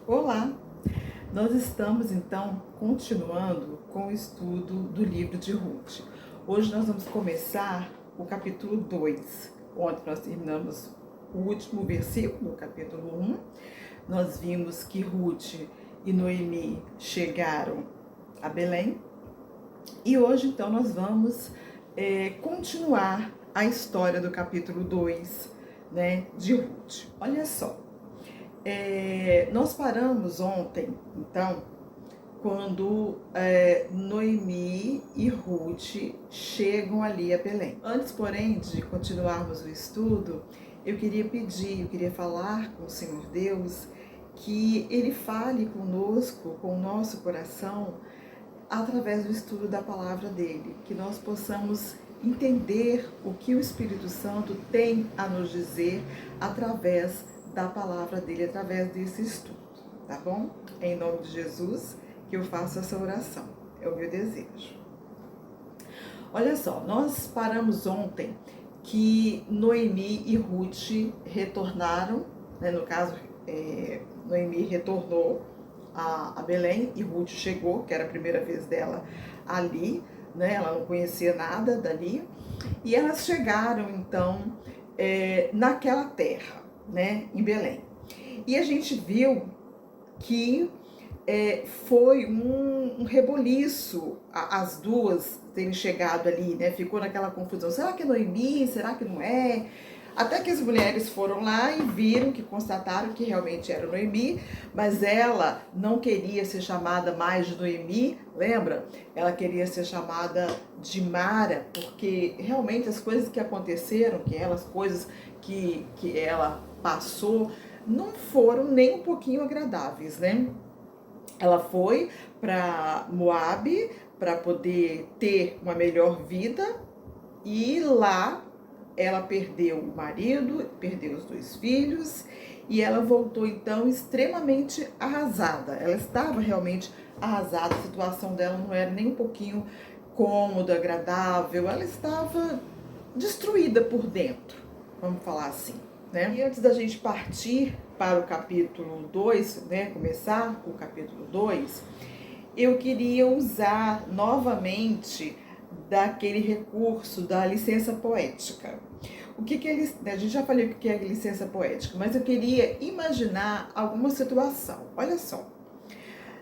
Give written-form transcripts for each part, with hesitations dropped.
Olá! Nós estamos então continuando com o estudo do livro de Ruth. Hoje nós vamos começar o capítulo 2, onde nós terminamos o último versículo do capítulo 1. Nós vimos que Ruth e Noemi chegaram a Belém e hoje então nós vamos continuar a história do capítulo 2, né, de Ruth. Olha só. Nós paramos ontem, então, quando Noemi e Ruth chegam ali a Belém. Antes, porém, de continuarmos o estudo, eu queria falar com o Senhor Deus, que Ele fale conosco, com o nosso coração, através do estudo da palavra dEle, que nós possamos entender o que o Espírito Santo tem a nos dizer através da palavra dele, através desse estudo, tá bom? Em nome de Jesus que eu faço essa oração, é o meu desejo. Olha só, nós paramos ontem que Noemi e Ruth retornaram, né? No caso, Noemi retornou a Belém e Ruth chegou, que era a primeira vez dela ali, né? Ela não conhecia nada dali, e elas chegaram então naquela terra, né, em Belém. E a gente viu que foi um reboliço as duas terem chegado ali, né? Ficou naquela confusão. Será que é Noemi? Será que não é? Até que as mulheres foram lá e viram, que constataram que realmente era Noemi, mas ela não queria ser chamada mais de Noemi, lembra? Ela queria ser chamada de Mara, porque realmente as coisas que aconteceram, as coisas que ela passou, não foram nem um pouquinho agradáveis, né? Ela foi para Moabe para poder ter uma melhor vida e lá ela perdeu o marido, perdeu os 2 filhos e ela voltou então extremamente arrasada. Ela estava realmente arrasada, a situação dela não era nem um pouquinho cômoda, agradável, ela estava destruída por dentro, vamos falar assim, né? E antes da gente partir para o capítulo 2, né, começar o capítulo 2, eu queria usar novamente daquele recurso da licença poética. O que eles, a gente já falou o que é licença poética, mas eu queria imaginar alguma situação. Olha só,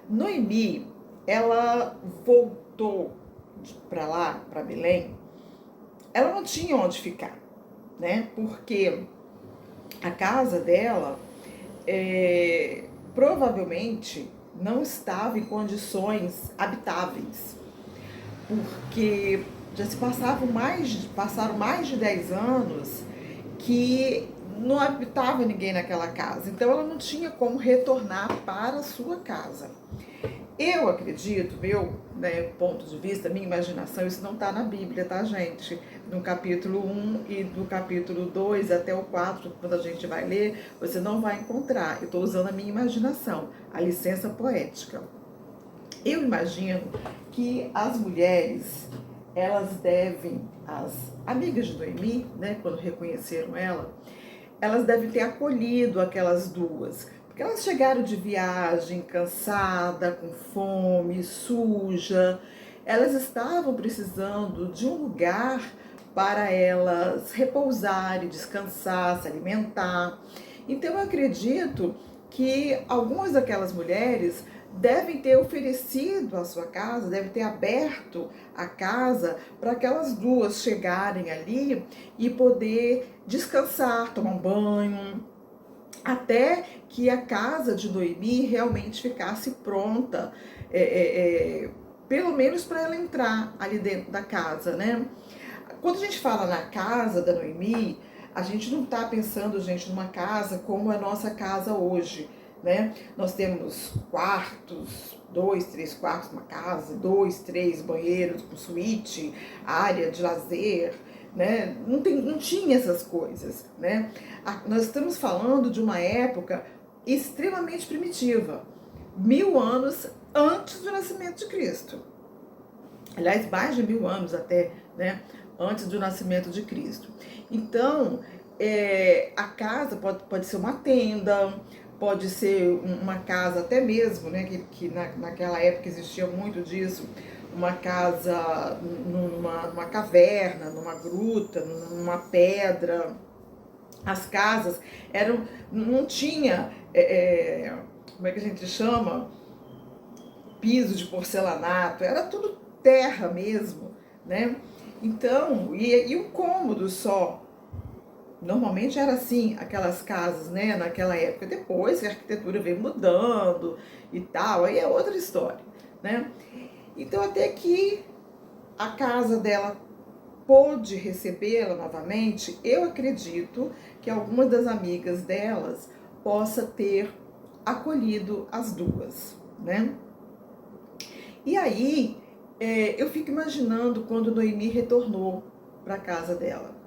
Noemi, ela voltou para lá, para Belém, ela não tinha onde ficar, né? Porque a casa dela provavelmente não estava em condições habitáveis, porque já passaram mais de 10 anos que não habitava ninguém naquela casa, então ela não tinha como retornar para a sua casa. Eu acredito, meu, né, ponto de vista, minha imaginação, isso não está na Bíblia, tá, gente? No capítulo 1 e do capítulo 2 até o 4, quando a gente vai ler, você não vai encontrar. Eu estou usando a minha imaginação, a licença poética. Eu imagino que as mulheres, elas devem, as amigas de Noemi, né, quando reconheceram ela, elas devem ter acolhido aquelas duas, porque elas chegaram de viagem, cansada, com fome, suja. Elas estavam precisando de um lugar para elas repousarem, descansar, se alimentar. Então eu acredito que algumas daquelas mulheres devem ter oferecido a sua casa, devem ter aberto a casa para aquelas duas chegarem ali e poder descansar, tomar um banho, até que a casa de Noemi realmente ficasse pronta, pelo menos para ela entrar ali dentro da casa, né? Quando a gente fala na casa da Noemi, a gente não está pensando, gente, numa casa como a nossa casa hoje, né? Nós temos quartos, 2, 3 quartos numa casa, 2, 3 banheiros com suíte, área de lazer, né? Não tinha essas coisas, né? Nós estamos falando de uma época extremamente primitiva, 1000 anos antes do nascimento de Cristo. Aliás, mais de 1000 anos até, né? Antes do nascimento de Cristo. Então, a casa pode ser uma tenda, pode ser uma casa até mesmo, né, que naquela época existia muito disso, uma casa numa caverna, numa gruta, numa pedra. As casas eram, não tinha, como é que a gente chama? Piso de porcelanato, era tudo terra mesmo, né? Então, e um cômodo só. Normalmente era assim, aquelas casas, né, naquela época. Depois a arquitetura veio mudando e tal, aí é outra história, né? Então, até que a casa dela pôde recebê-la novamente, eu acredito que alguma das amigas delas possa ter acolhido as duas, né? E aí, eu fico imaginando quando Noemi retornou para a casa dela.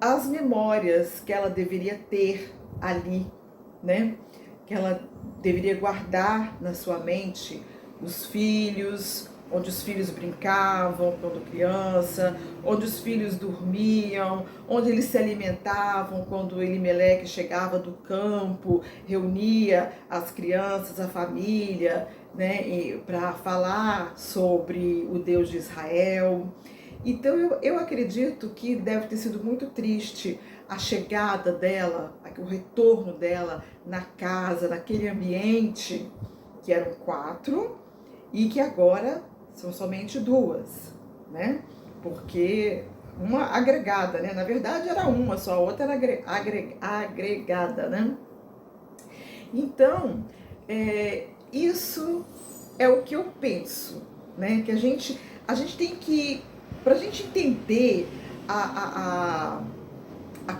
As memórias que ela deveria ter ali, né? Que ela deveria guardar na sua mente, os filhos, onde os filhos brincavam quando criança, onde os filhos dormiam, onde eles se alimentavam quando Elimeleque chegava do campo, reunia as crianças, a família, né, para falar sobre o Deus de Israel. Então eu acredito que deve ter sido muito triste a chegada dela, o retorno dela na casa, naquele ambiente que eram 4 e que agora são somente 2, né? Porque uma agregada, né? Na verdade era uma só, a outra era agregada, né? Então, isso é o que eu penso, né? Que a gente tem que, para a gente entender a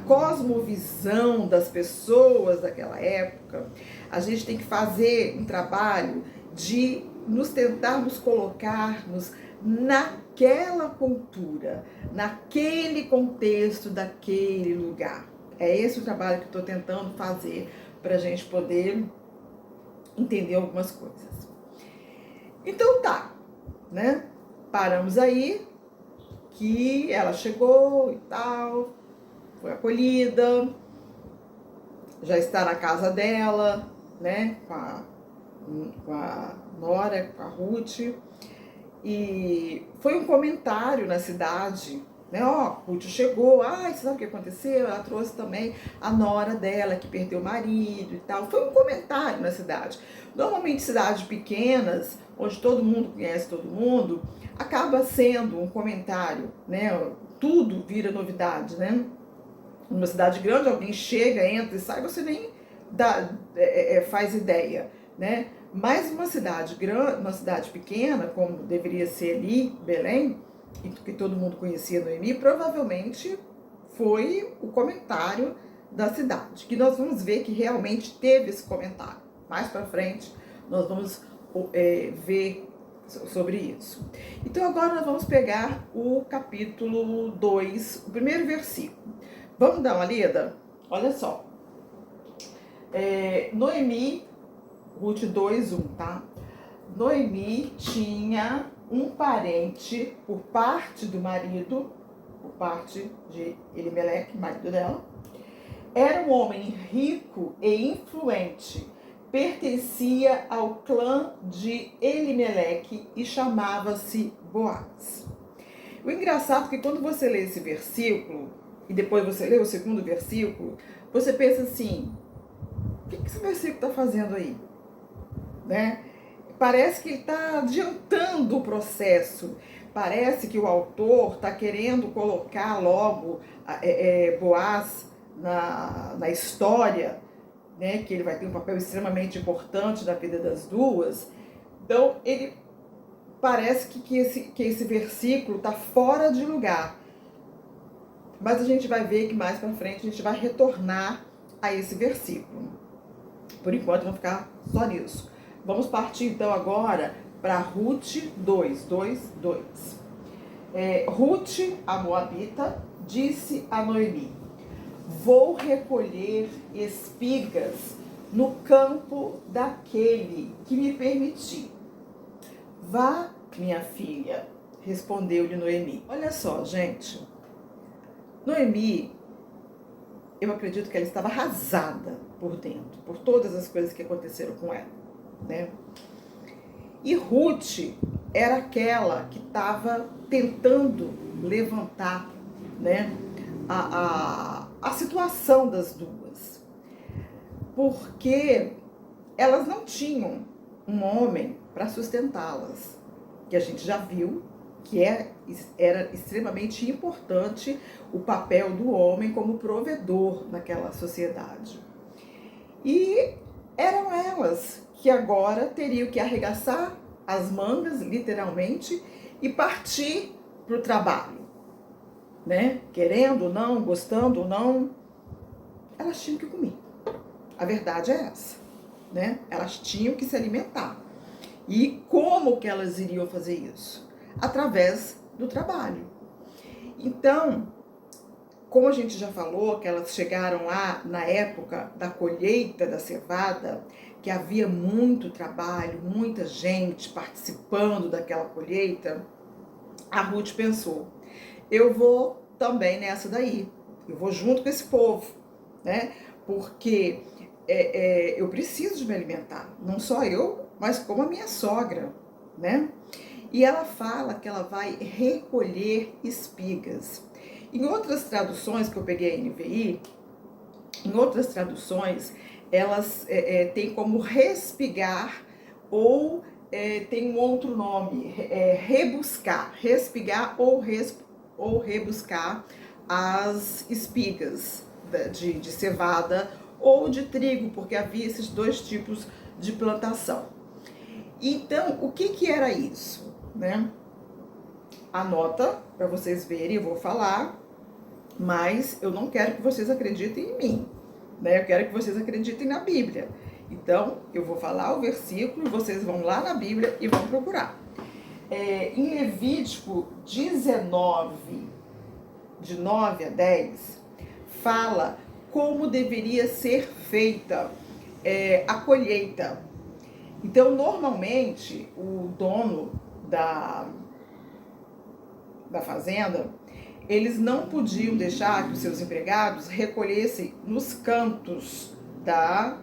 cosmovisão das pessoas daquela época, a gente tem que fazer um trabalho de nos tentarmos colocarmos naquela cultura, naquele contexto daquele lugar. É esse o trabalho que estou tentando fazer para a gente poder entender algumas coisas. Então tá, né? Paramos aí, que ela chegou e tal, foi acolhida, já está na casa dela, né? Com a Nora, com a Ruth. E foi um comentário na cidade, né? Ó, Ruth chegou, você sabe o que aconteceu? Ela trouxe também a nora dela, que perdeu o marido e tal. Foi um comentário na cidade. Normalmente cidades pequenas, onde todo mundo conhece todo mundo, acaba sendo um comentário, né? Tudo vira novidade, né? Numa cidade grande, alguém chega, entra e sai, você nem faz ideia, né? Mas uma cidade grande, uma cidade pequena, como deveria ser ali, Belém, e que todo mundo conhecia Noemi, provavelmente foi o comentário da cidade, que nós vamos ver que realmente teve esse comentário. Mais para frente, nós vamos ver sobre isso. Então agora nós vamos pegar o capítulo 2, o primeiro versículo. Vamos dar uma lida? Olha só. Noemi, Ruth 2:1, tá? Noemi tinha um parente por parte do marido, por parte de Elimeleque, marido dela. Era um homem rico e influente, pertencia ao clã de Elimeleque e chamava-se Boaz. O engraçado é que quando você lê esse versículo, e depois você lê o segundo versículo, você pensa assim, o que esse versículo está fazendo aí? Né? Parece que ele está adiantando o processo, parece que o autor está querendo colocar logo Boaz na história, né? Que ele vai ter um papel extremamente importante na vida das duas. Então, ele parece que esse versículo está fora de lugar. Mas a gente vai ver que mais para frente a gente vai retornar a esse versículo. Por enquanto, vamos ficar só nisso. Vamos partir então agora para Ruth 2:2. Ruth, a Moabita, disse a Noemi: vou recolher espigas no campo daquele que me permitir. Vá, minha filha, respondeu-lhe Noemi. Olha só, gente. Noemi eu acredito que ela estava arrasada por dentro, por todas as coisas que aconteceram com ela, né? E Ruth era aquela que estava tentando levantar, né, a situação das duas, porque elas não tinham um homem para sustentá-las, que a gente já viu que era extremamente importante o papel do homem como provedor naquela sociedade. E eram elas que agora teriam que arregaçar as mangas, literalmente, e partir para o trabalho, né? Querendo ou não, gostando ou não, elas tinham que comer. A verdade é essa, né? Elas tinham que se alimentar. E como que elas iriam fazer isso? Através do trabalho. Então, como a gente já falou, que elas chegaram lá na época da colheita da cevada, que havia muito trabalho, muita gente participando daquela colheita, a Ruth pensou, eu vou também nessa daí, eu vou junto com esse povo, né? Porque eu preciso de me alimentar, não só eu, mas como a minha sogra, né? E ela fala que ela vai recolher espigas. Em outras traduções que eu peguei a NVI, em outras traduções, elas têm como respigar ou tem um outro nome, rebuscar, respigar ou rebuscar as espigas de cevada ou de trigo, porque havia esses dois tipos de plantação. Então, o que era isso, né? Anota para vocês verem, eu vou falar, mas eu não quero que vocês acreditem em mim, né? Eu quero que vocês acreditem na Bíblia. Então, eu vou falar o versículo, vocês vão lá na Bíblia e vão procurar. Em Levítico 19, de 9 a 10, fala como deveria ser feita a colheita. Então, normalmente, o dono da fazenda, eles não podiam deixar que os seus empregados recolhessem nos cantos da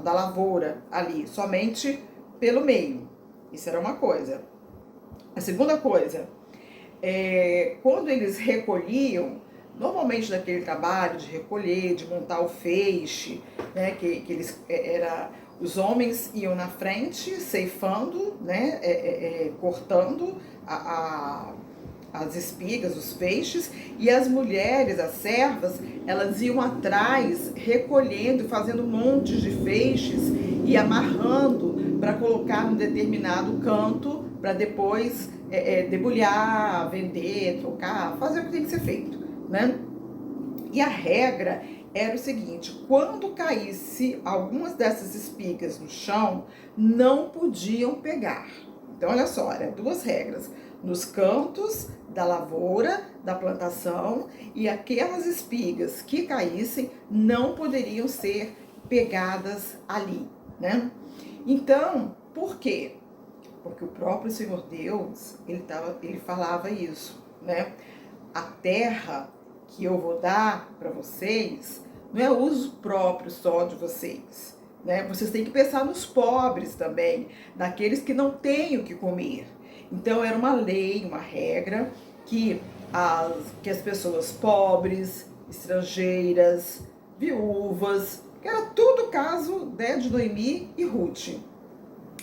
lavoura ali, somente pelo meio. Isso era uma coisa. A segunda coisa, quando eles recolhiam, normalmente naquele trabalho de recolher, de montar o feixe, né, que eles os homens iam na frente, ceifando, né, cortando as espigas, os feixes, e as mulheres, as servas, elas iam atrás, recolhendo, fazendo montes de feixes e amarrando para colocar num determinado canto, para depois debulhar, vender, trocar, fazer o que tem que ser feito, né? E a regra era o seguinte, quando caísse algumas dessas espigas no chão, não podiam pegar. Então, olha só, eram duas regras. Nos cantos da lavoura, da plantação, e aquelas espigas que caíssem não poderiam ser pegadas ali, né? Então, por quê? Porque o próprio Senhor Deus, ele falava isso, né? A terra que eu vou dar para vocês não é uso próprio só de vocês, né? Vocês têm que pensar nos pobres também, naqueles que não têm o que comer. Então era uma lei, uma regra que as pessoas pobres, estrangeiras, viúvas, que era tudo o caso, né, de Noemi e Ruth.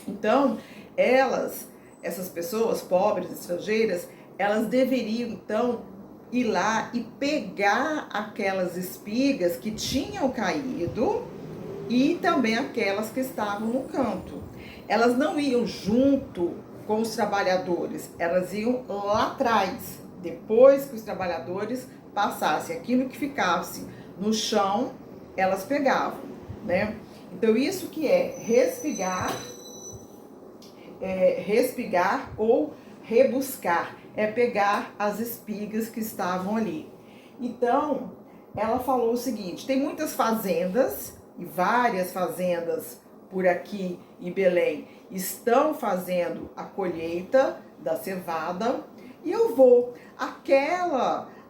Então, essas pessoas pobres, estrangeiras, elas deveriam então ir lá e pegar aquelas espigas que tinham caído e também aquelas que estavam no canto. Elas não iam junto com os trabalhadores, elas iam lá atrás, depois que os trabalhadores passassem. Aquilo que ficasse no chão, elas pegavam, né? Então, isso que é respigar ou rebuscar, é pegar as espigas que estavam ali. Então, ela falou o seguinte, tem muitas fazendas, e várias fazendas por aqui em Belém estão fazendo a colheita da cevada, e eu vou,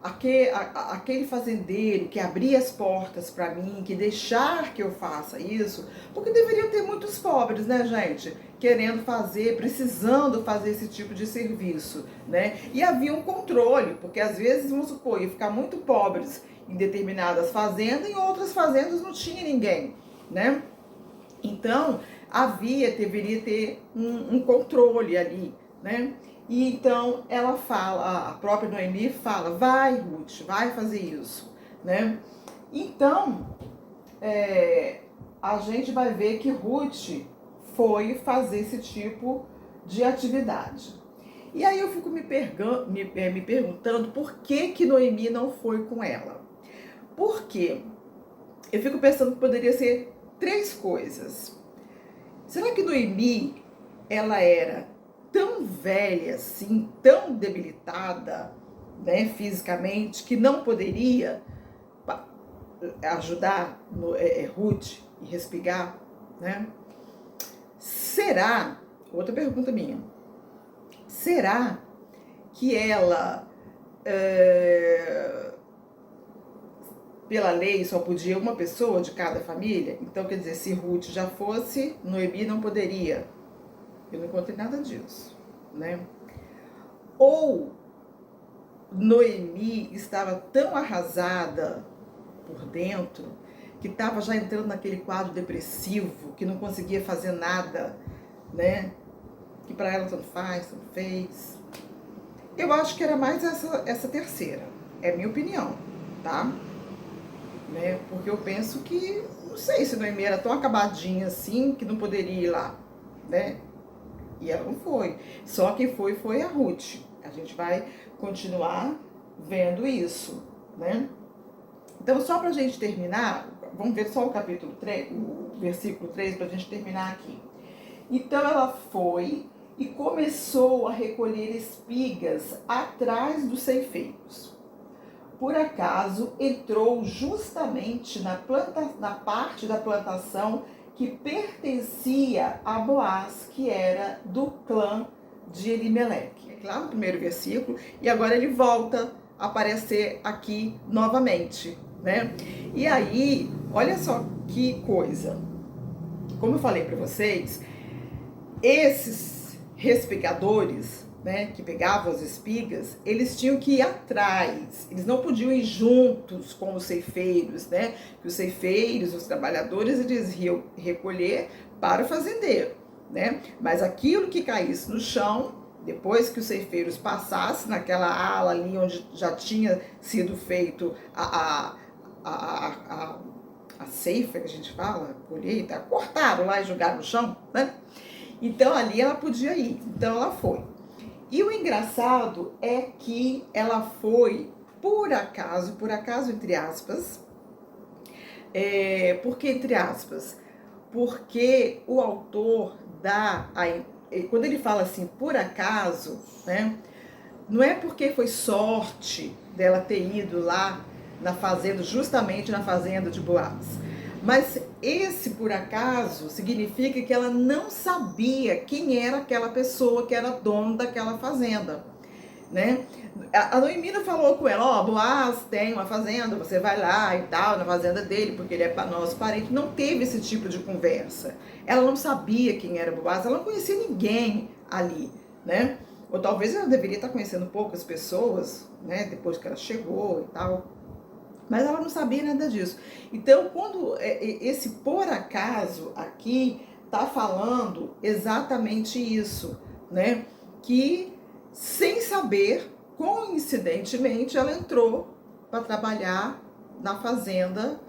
aquele fazendeiro que abria as portas para mim, que deixar que eu faça isso, porque deveriam ter muitos pobres, né, gente, querendo fazer, precisando fazer esse tipo de serviço, né? E havia um controle, porque às vezes, vamos supor, ia ficar muito pobres em determinadas fazendas, em outras fazendas não tinha ninguém, né? Então, deveria ter um controle ali, né? E então ela fala, a própria Noemi fala, vai Ruth, vai fazer isso, né? Então, a gente vai ver que Ruth foi fazer esse tipo de atividade. E aí eu fico me perguntando por que Noemi não foi com ela. Por quê? Eu fico pensando que poderia ser 3 coisas. Será que Noemi, ela era tão velha assim, tão debilitada, né, fisicamente, que não poderia ajudar Ruth e respigar, né? Será, outra pergunta minha, será que ela, pela lei, só podia uma pessoa de cada família? Então, quer dizer, se Ruth já fosse, Noemi não poderia. Eu não encontrei nada disso, né? Ou Noemi estava tão arrasada por dentro que estava já entrando naquele quadro depressivo, que não conseguia fazer nada, né? Que para ela tanto faz, tanto fez. Eu acho que era mais essa terceira, é minha opinião, tá? Né? Porque eu penso que, não sei se Noemi era tão acabadinha assim que não poderia ir lá, né? E ela não foi. Só quem foi a Ruth. A gente vai continuar vendo isso, né? Então, só pra gente terminar, vamos ver só o capítulo 3, o versículo 3, pra gente terminar aqui. Então, ela foi e começou a recolher espigas atrás dos ceifeiros. Por acaso, entrou justamente na parte da plantação que pertencia a Boaz, que era do clã de Elimeleque. É lá no primeiro versículo, e agora ele volta a aparecer aqui novamente, né? E aí, olha só que coisa. Como eu falei para vocês, esses respigadores, né, que pegavam as espigas, eles tinham que ir atrás, eles não podiam ir juntos com os ceifeiros, né? Que os ceifeiros, os trabalhadores, eles iam recolher para o fazendeiro, né? Mas aquilo que caísse no chão, depois que os ceifeiros passassem naquela ala ali onde já tinha sido feito a ceifa, que a gente fala, colheita, cortaram lá e jogaram no chão, né? Então ali ela podia ir, então ela foi. E o engraçado é que ela foi por acaso entre aspas, por que entre aspas? Porque o autor quando ele fala assim, por acaso, né? Não é porque foi sorte dela ter ido lá na fazenda, justamente na fazenda de Boaz. Mas esse por acaso significa que ela não sabia quem era aquela pessoa que era dona daquela fazenda, né? A Noemi falou com ela, ó, Boaz tem uma fazenda, você vai lá e tal, na fazenda dele, porque ele é nosso parente. Não teve esse tipo de conversa. Ela não sabia quem era Boaz, ela não conhecia ninguém ali, né? Ou talvez ela deveria estar conhecendo poucas pessoas, né? Depois que ela chegou e tal. Mas ela não sabia nada disso. Então, quando esse por acaso aqui está falando exatamente isso, né? Que sem saber, coincidentemente, ela entrou para trabalhar na fazenda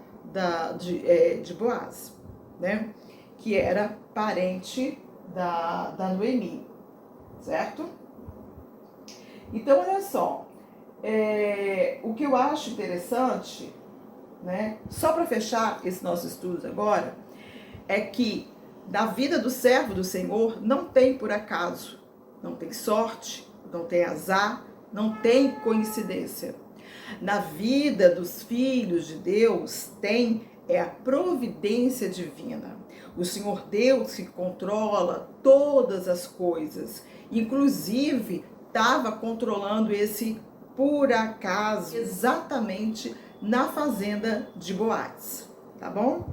de Boaz, né? Que era parente da Noemi, certo? Então, olha só. O que eu acho interessante, né, só para fechar esse nosso estudo agora, é que na vida do servo do Senhor não tem por acaso, não tem sorte, não tem azar, não tem coincidência. Na vida dos filhos de Deus tem a providência divina. O Senhor Deus que controla todas as coisas, inclusive estava controlando esse por acaso, exatamente na fazenda de Boaz, tá bom?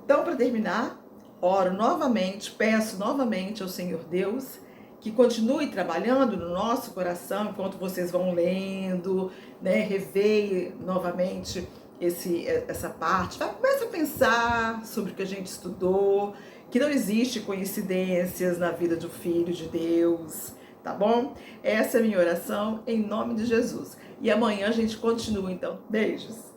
Então, para terminar, oro novamente, peço novamente ao Senhor Deus que continue trabalhando no nosso coração enquanto vocês vão lendo, né? Reveie novamente essa parte. Comece a pensar sobre o que a gente estudou, que não existe coincidências na vida do Filho de Deus, tá bom? Essa é a minha oração em nome de Jesus. E amanhã a gente continua, então. Beijos!